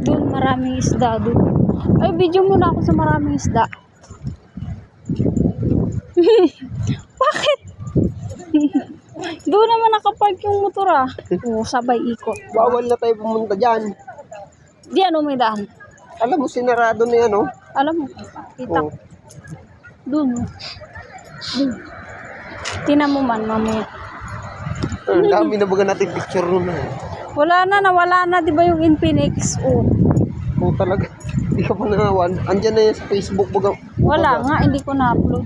Doon maraming isda doon. Ay, video muna ako sa maraming isda. Bakit? Doon naman nakapark yung motor ah. Oo, sabay ikot. Bawal na tayo pumunta dyan. Di ano may daan. Alam mo, sinarado na yan, oh. Alam mo, kita. Oh. Doon. Doon. Tinan mo man, mamaya. Ang dami na baga natin picture nun. Wala na, nawala na, di ba yung Infinix? Oh. Oo, talaga. Hindi ka pa nangawan. Andyan na yan sa Facebook baga. Wala nga, hindi ko na-upload.